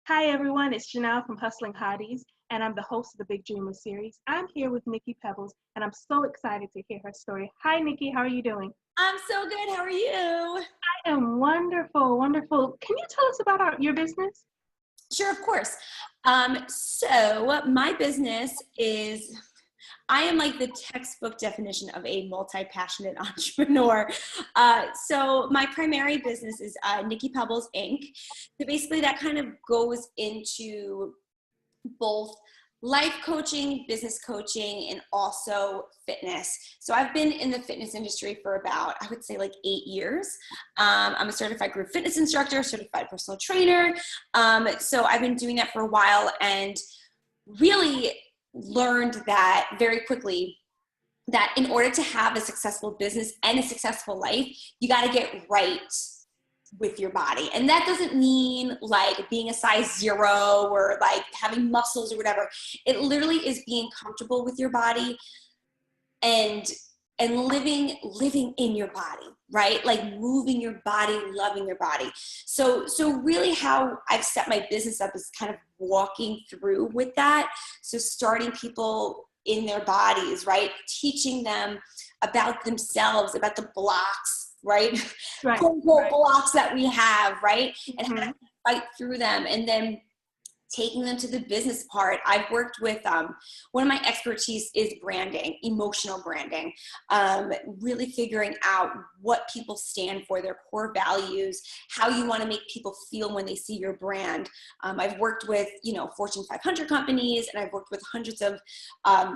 Hi everyone, it's Janelle from Hustling Hotties, and I'm the host of the Big Dreamer series. I'm here with Nikki Pebbles, and I'm so excited to hear her story. Hi Nikki, how are you doing? I'm so good. How are you? I am wonderful, wonderful. Can you tell us about your business? Sure, of course. So my business is, I am like the textbook definition of a multi-passionate entrepreneur. So my primary business is Nikki Pebbles Inc. So basically that kind of goes into both life coaching, business coaching, and also fitness. So I've been in the fitness industry for about, I would say like 8 years. I'm a certified group fitness instructor, certified personal trainer. So I've been doing that for a while and really learned that very quickly that in order to have a successful business and a successful life, you got to get right with your body. And that doesn't mean like being a size 0 or like having muscles or whatever. It literally is being comfortable with your body and living in your body, right? Like moving your body, loving your body. So really how I've set my business up is kind of walking through with that. So starting people in their bodies, right? Teaching them about themselves, about the blocks, right? Right. Quote unquote blocks that we have, right? And Mm-hmm. how to fight through them. And then taking them to the business part. I've worked with, one of my expertise is branding, emotional branding, really figuring out what people stand for, their core values, how you want to make people feel when they see your brand. I've worked with, Fortune 500 companies, and I've worked with hundreds of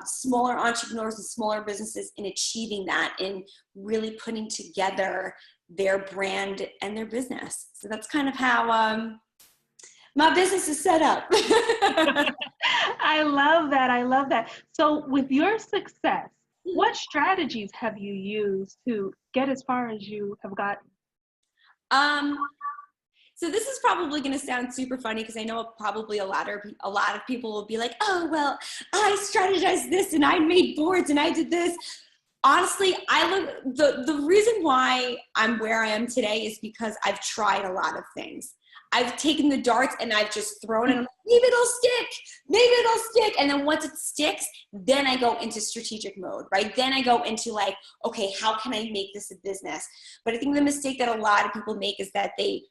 smaller entrepreneurs and smaller businesses in achieving that, in really putting together their brand and their business. So that's kind of how, my business is set up. I love that. I love that. So with your success, what strategies have you used to get as far as you have gotten? So this is probably going to sound super funny because I know probably a lot of people will be like, oh, well, I strategized this and I made boards and I did this. Honestly, the reason why I'm where I am today is because I've tried a lot of things. I've taken the darts and I've just thrown it. Maybe it'll stick. Maybe it'll stick. And then once it sticks, then I go into strategic mode, right? Then I go into like, okay, how can I make this a business? But I think the mistake that a lot of people make is that they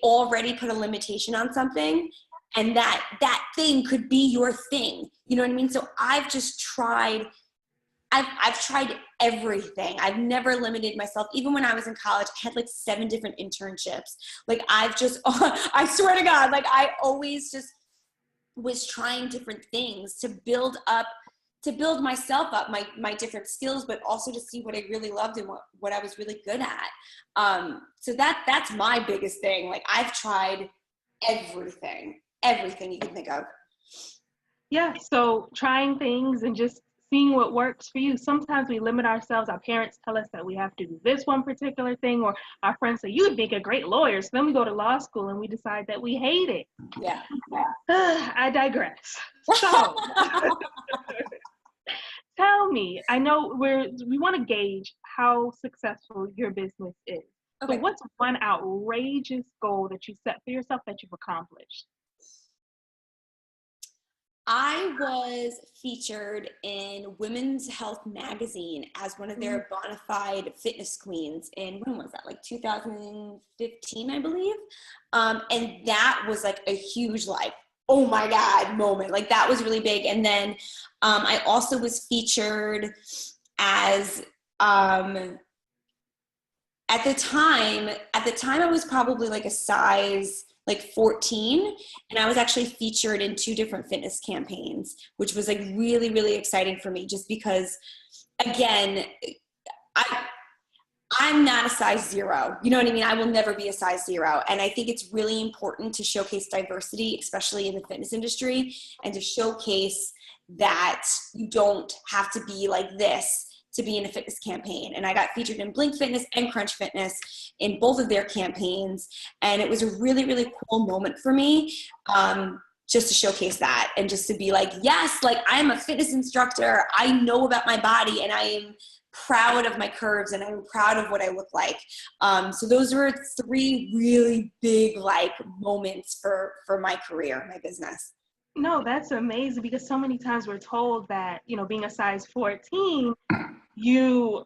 already put a limitation on something, and that thing could be your thing. You know what I mean? So I've just tried. I've tried everything. I've never limited myself. Even when I was in college, I had like 7 different internships. Like I swear to God, like I always just was trying different things to build myself up, my different skills, but also to see what I really loved and what I was really good at. So that's my biggest thing. Like I've tried everything you can think of. Yeah, so trying things and just seeing what works for you. Sometimes we limit ourselves. Our parents tell us that we have to do this one particular thing, or our friends say, you would make a great lawyer. So then we go to law school and we decide that we hate it. Yeah. I digress. So tell me, I know we want to gauge how successful your business is. So Okay. what's one outrageous goal that you set for yourself that you've accomplished? I was featured in Women's Health magazine as one of their bona fide fitness queens in, when was that? Like 2015, I believe. And that was like a huge, like, oh my God moment. Like that was really big. And then I also was featured as, at the time I was probably like a size like 14, and I was actually featured in 2 different fitness campaigns, which was like really, really exciting for me, just because again, I'm not a size 0. You know what I mean? I will never be a size 0. And I think it's really important to showcase diversity, especially in the fitness industry, and to showcase that you don't have to be like this to be in a fitness campaign. And I got featured in Blink Fitness and Crunch Fitness in both of their campaigns. And it was a really, really cool moment for me, just to showcase that and just to be like, yes, like I'm a fitness instructor. I know about my body and I am proud of my curves and I'm proud of what I look like. So those were 3 really big like moments for my career, my business. No, that's amazing because so many times we're told that, being a size 14, you're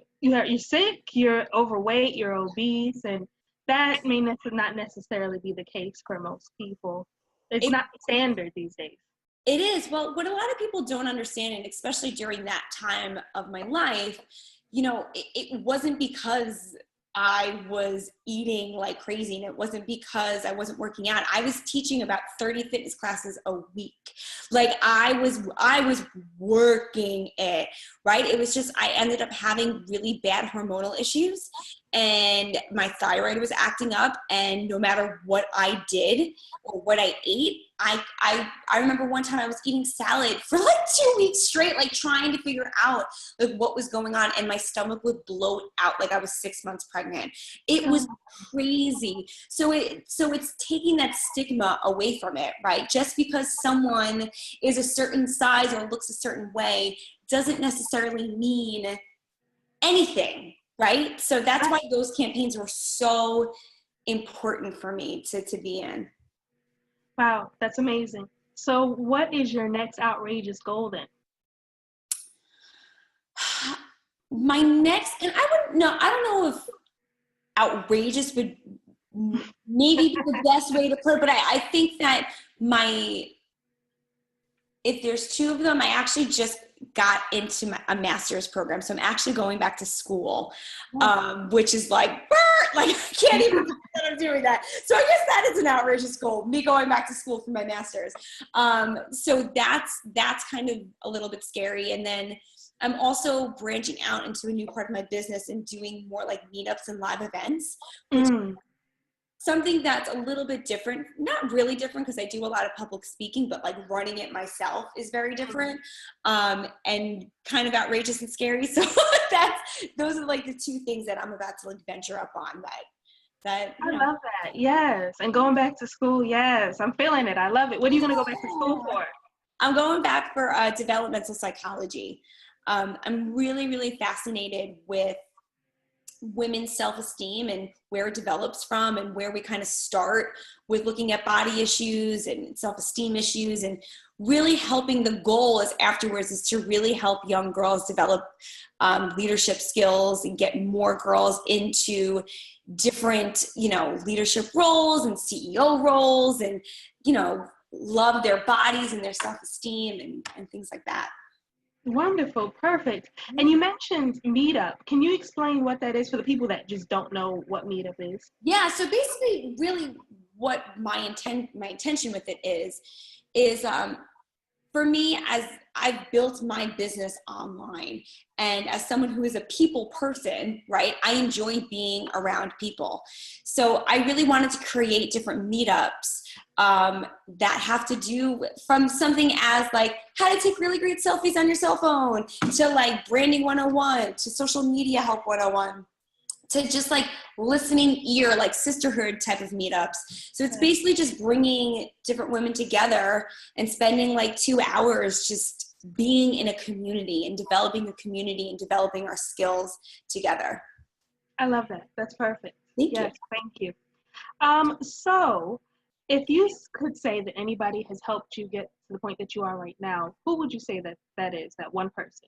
sick, you're overweight, you're obese, and that may not necessarily be the case for most people. It's It, not standard these days. it is. Well, what a lot of people don't understand, and especially during that time of my life, it wasn't because I was eating like crazy, and it wasn't because I wasn't working out. I was teaching about 30 fitness classes a week. Like I was working it, right? It was just, I ended up having really bad hormonal issues and my thyroid was acting up, and no matter what I did or what I ate, I remember one time I was eating salad for like 2 weeks straight, like trying to figure out like what was going on, and my stomach would bloat out like I was 6 months pregnant. It was crazy. So it's taking that stigma away from it, right? Just because someone is a certain size or looks a certain way doesn't necessarily mean anything, right? So that's why those campaigns were so important for me to be in. Wow, that's amazing. So what is your next outrageous goal then? My next, and I don't know if outrageous would maybe be the best way to put it, but I think that if there's 2 of them, I actually just got into a master's program. So I'm actually going back to school, which is like I can't even believe that I'm doing that. So I guess that is an outrageous goal, me going back to school for my master's. So that's kind of a little bit scary. And then I'm also branching out into a new part of my business and doing more like meetups and live events, which something that's a little bit different, not really different because I do a lot of public speaking, but like running it myself is very different, and kind of outrageous and scary. So those are like the 2 things that I'm about to like venture up on that I love that. Yes. And going back to school, yes. I'm feeling it. I love it. What are you going to go back to school for? I'm going back for developmental psychology. I'm really, really fascinated with women's self-esteem and where it develops from, and where we kind of start with looking at body issues and self-esteem issues, and really helping. The goal is afterwards is to really help young girls develop leadership skills and get more girls into different, leadership roles and CEO roles, and, love their bodies and their self-esteem and things like that. Wonderful. Perfect. And you mentioned Meetup. Can you explain what that is for the people that just don't know what Meetup is? Yeah. So basically really what my intention with it is for me, as I've built my business online, and as someone who is a people person, right, I enjoy being around people. So I really wanted to create different meetups that have to do from something as like how to take really great selfies on your cell phone, to like branding 101, to social media help 101, to just like listening ear, like sisterhood type of meetups. So it's basically just bringing different women together and spending like 2 hours just being in a community and developing a community and developing our skills together. I love that. That's perfect. Thank you. Thank you. So if you could say that anybody has helped you get to the point that you are right now, who would you say that is, that one person?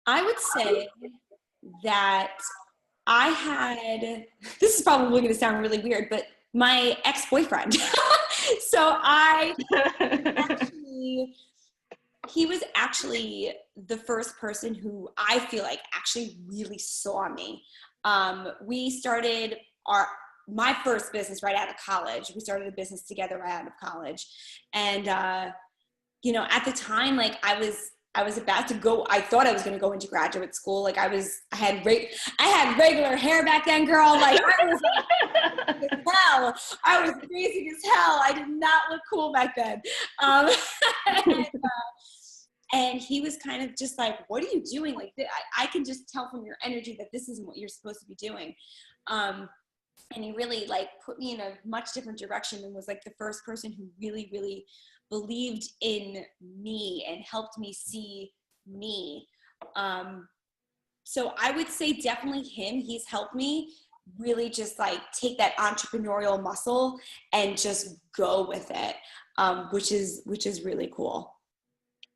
I would say that I had, this is probably going to sound really weird, but my ex-boyfriend. So he was actually the first person who I feel like actually really saw me. We started my first business right out of college. We started a business together right out of college. And, at the time, like I was about to go, I thought I was going to go into graduate school. Like I had regular hair back then, girl. Like I was like, as hell. I was basic as hell. I did not look cool back then. And he was kind of just like, what are you doing? Like I can just tell from your energy that this isn't what you're supposed to be doing. And he really like put me in a much different direction, and was like the first person who really, really believed in me and helped me see me. So I would say definitely him. He's helped me really just like take that entrepreneurial muscle and just go with it, which is really cool.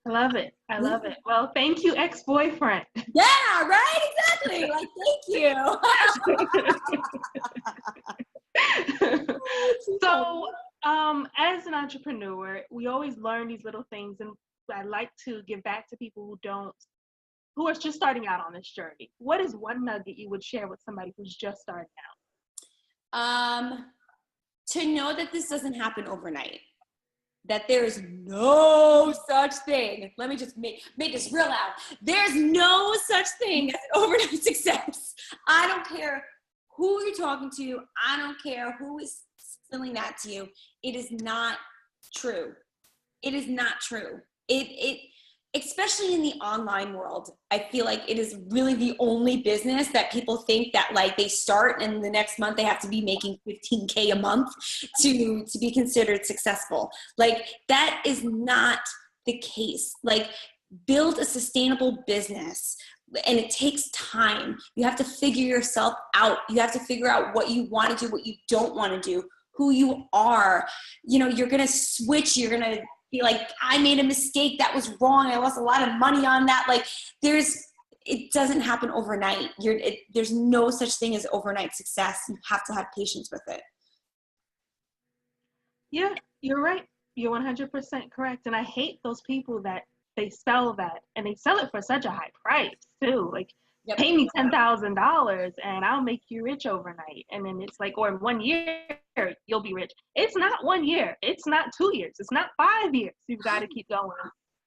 I love it. I love it. Well, thank you, ex-boyfriend. Yeah, right? Exactly. Like, thank you. So, as an entrepreneur, we always learn these little things, and I like to give back to people who are just starting out on this journey. What is one nugget you would share with somebody who's just starting out? To know that this doesn't happen overnight. That there is no such thing. Let me just make this real loud. There's no such thing as an overnight success. I don't care who you're talking to. I don't care who is spilling that to you. It is not true. It is not true. It especially in the online world, I feel like it is really the only business that people think that like they start and the next month they have to be making $15K a month to be considered successful. Like that is not the case. Like build a sustainable business and it takes time. You have to figure yourself out. You have to figure out what you want to do, what you don't want to do, who you are. You know, you're going to switch. You're going to be like, I made a mistake. That was wrong. I lost a lot of money on that. Like it doesn't happen overnight. There's no such thing as overnight success. You have to have patience with it. Yeah, you're right. You're 100% correct. And I hate those people that they sell that and they sell it for such a high price too. Like, yep. Pay me $10,000 and I'll make you rich overnight. And then it's like, or in 1 year, you'll be rich. It's not 1 year. It's not 2 years. It's not 5 years. You've got to keep going.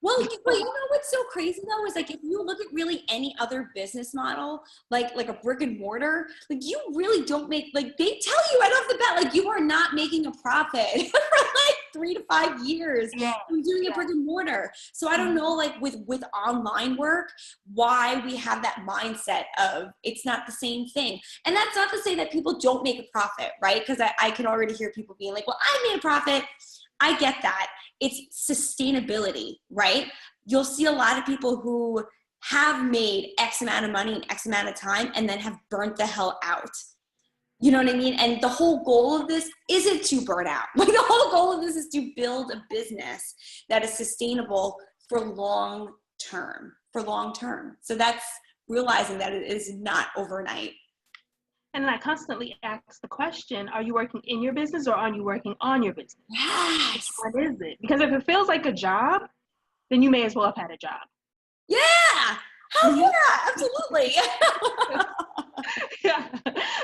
Well, you know what's so crazy though is like if you look at really any other business model, like a brick and mortar, like you really don't make, like they tell you right off the bat, like you are not making a profit for like 3 to 5 years from doing a brick and mortar. So I don't know, like with online work, why we have that mindset of it's not the same thing. And that's not to say that people don't make a profit, right? Because I can already hear people being like, well, I made a profit. I get that. It's sustainability, right? You'll see a lot of people who have made X amount of money in X amount of time and then have burnt the hell out. You know what I mean? And the whole goal of this isn't to burn out. Like the whole goal of this is to build a business that is sustainable for long term. So that's realizing that it is not overnight. And I constantly ask the question, are you working in your business or are you working on your business? Yes. What is it? Because if it feels like a job, then you may as well have had a job. Yeah. Hell yeah. Absolutely. Yeah.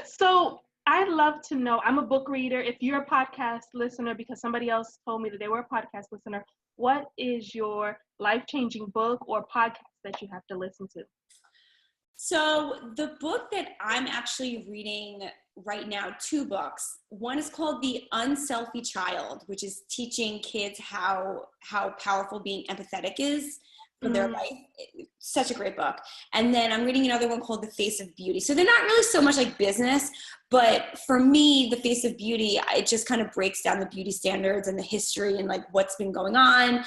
So I'd love to know, I'm a book reader. If you're a podcast listener, because somebody else told me that they were a podcast listener, what is your life-changing book or podcast that you have to listen to? So the book that I'm actually reading right now, 2 books. One is called The Unselfie Child, which is teaching kids how powerful being empathetic is for their life. Such a great book. And then I'm reading another one called The Face of Beauty. So they're not really so much like business, but for me, The Face of Beauty, it just kind of breaks down the beauty standards and the history and like what's been going on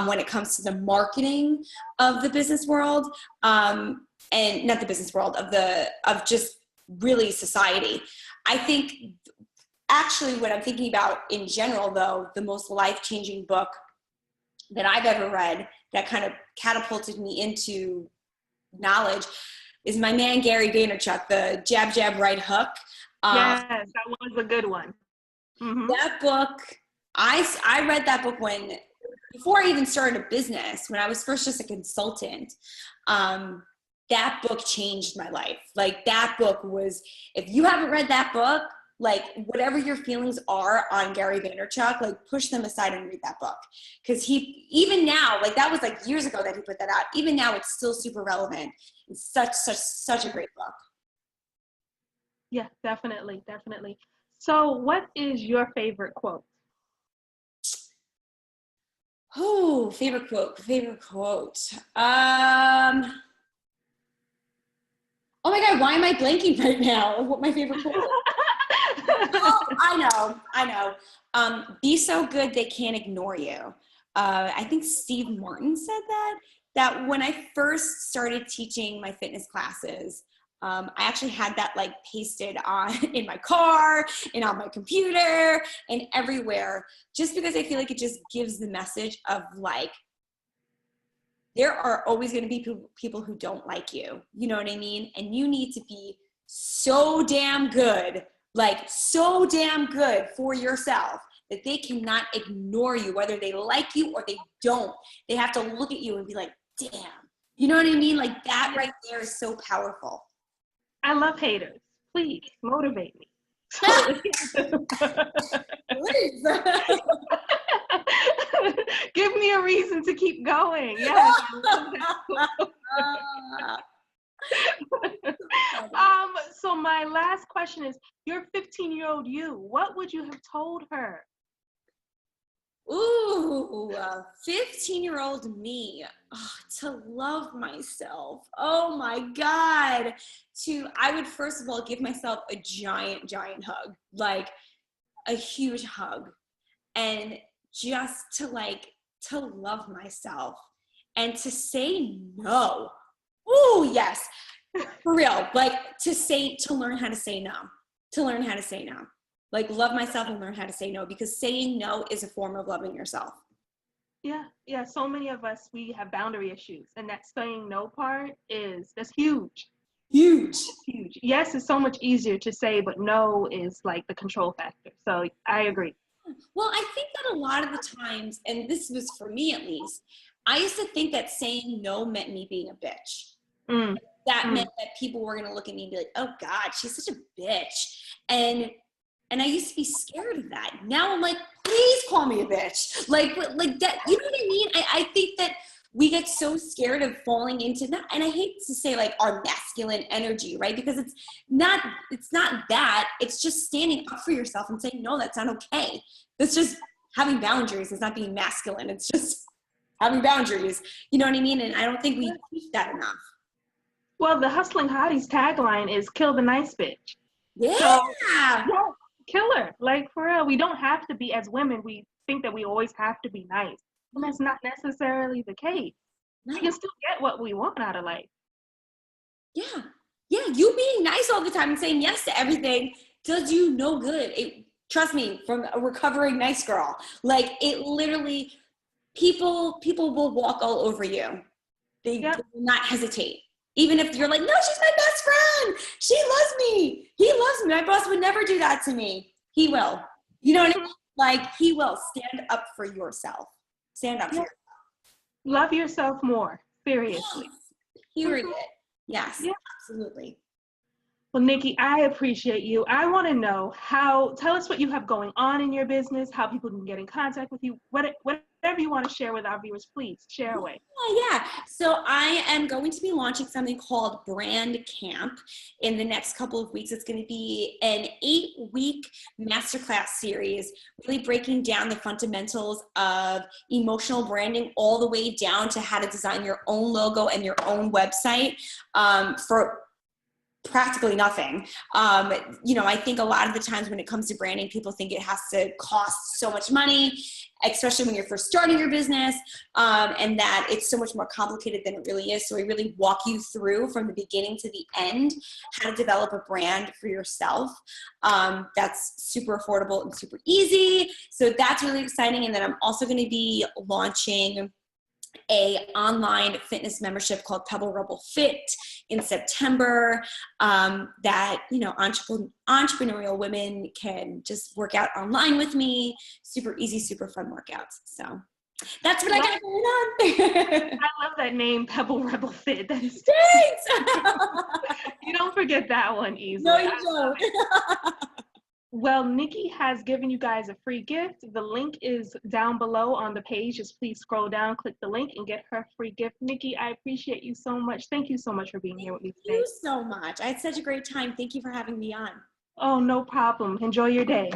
when it comes to the marketing of the business world. And not the business world, of just really society. I think actually what I'm thinking about in general though, the most life-changing book that I've ever read that kind of catapulted me into knowledge is my man Gary Vaynerchuk, the Jab Jab Right Hook. Yes, that was a good one. Mm-hmm. That book, I read that book before I even started a business, when I was first just a consultant. That book changed my life. Like that book was, if you haven't read that book, like whatever your feelings are on Gary Vaynerchuk, like push them aside and read that book. Cause even now, like that was like years ago that he put that out. Even now it's still super relevant. It's such a great book. Yeah, definitely. So what is your favorite quote? Oh, favorite quote. Oh my God, why am I blanking right now? What my favorite quote is? Oh, I know. Be so good they can't ignore you. I think Steve Martin said that. that when I first started teaching my fitness classes, I actually had that like pasted on in my car and on my computer and everywhere, just because I feel like it just gives the message of like, there are always going to be people who don't like you. You know what I mean? And you need to be so damn good, like so damn good for yourself that they cannot ignore you, whether they like you or they don't. They have to look at you and be like, damn. You know what I mean? Like that right there is so powerful. I love haters. Please motivate me. Please. Give me a reason to keep going. Yes. So my last question is, your 15-year-old you, what would you have told her? Ooh, 15-year-old me, to love myself. Oh my God. I would first of all give myself a giant hug, like a huge hug, and just to love myself and to say no. Ooh, yes, for real. Like to learn how to say no. Like love myself and learn how to say no, because saying no is a form of loving yourself. Yeah. So many of us, we have boundary issues, and that saying no part that's huge. Huge. It's huge. Yes, it's so much easier to say, but no is like the control factor. So I agree. Well, I think that a lot of the times, and this was for me at least, I used to think that saying no meant me being a bitch. That meant that people were going to look at me and be like, oh God, she's such a bitch. And I used to be scared of that. Now I'm like, please call me a bitch. Like that, you know what I mean? I think that we get so scared of falling into that. And I hate to say like our masculine energy, right? Because it's not that. It's just standing up for yourself and saying, no, that's not okay. That's just having boundaries. It's not being masculine. It's just having boundaries. You know what I mean? And I don't think we teach that enough. Well, the Hustling Hotties tagline is kill the nice bitch. Yeah. So, yeah, kill her. Like, for real, we don't have to be, as women, we think that we always have to be nice. And that's not necessarily the case. No. We can still get what we want out of life. Yeah. You being nice all the time and saying yes to everything does you no good. Trust me, from a recovering nice girl. Like, it literally, people will walk all over you. They will not hesitate. Even if you're like, no, she's my best friend. She loves me. He loves me. My boss would never do that to me. He will. You know what I mean? Like, he will. Stand up for yourself. Stand up for yourself. Love yourself more. Seriously. Period. Yes, absolutely. Well, Nikki, I appreciate you. I want to know tell us what you have going on in your business, how people can get in contact with you, whatever you want to share with our viewers, please share away. Yeah. So I am going to be launching something called Brand Camp in the next couple of weeks. It's going to be an 8-week masterclass series, really breaking down the fundamentals of emotional branding all the way down to how to design your own logo and your own website for practically nothing. I think a lot of the times when it comes to branding, people think it has to cost so much money, especially when you're first starting your business, and that it's so much more complicated than it really is. So we really walk you through from the beginning to the end how to develop a brand for yourself. That's super affordable and super easy. So that's really exciting. And then I'm also going to be launching a online fitness membership called Pebble Rebel Fit in September, that entrepreneurial women can just work out online with me. Super easy, super fun workouts. So that's what I got going on. I love that name, Pebble Rebel Fit. That is thanks. You don't forget that one easily. No, you don't. Well, Nikki has given you guys a free gift. The link is down below on the page. Just please scroll down, click the link, and get her free gift. Nikki, I appreciate you so much. Thank you so much for being here with me today. Thank you so much. I had such a great time. Thank you for having me on. Oh, no problem. Enjoy your day.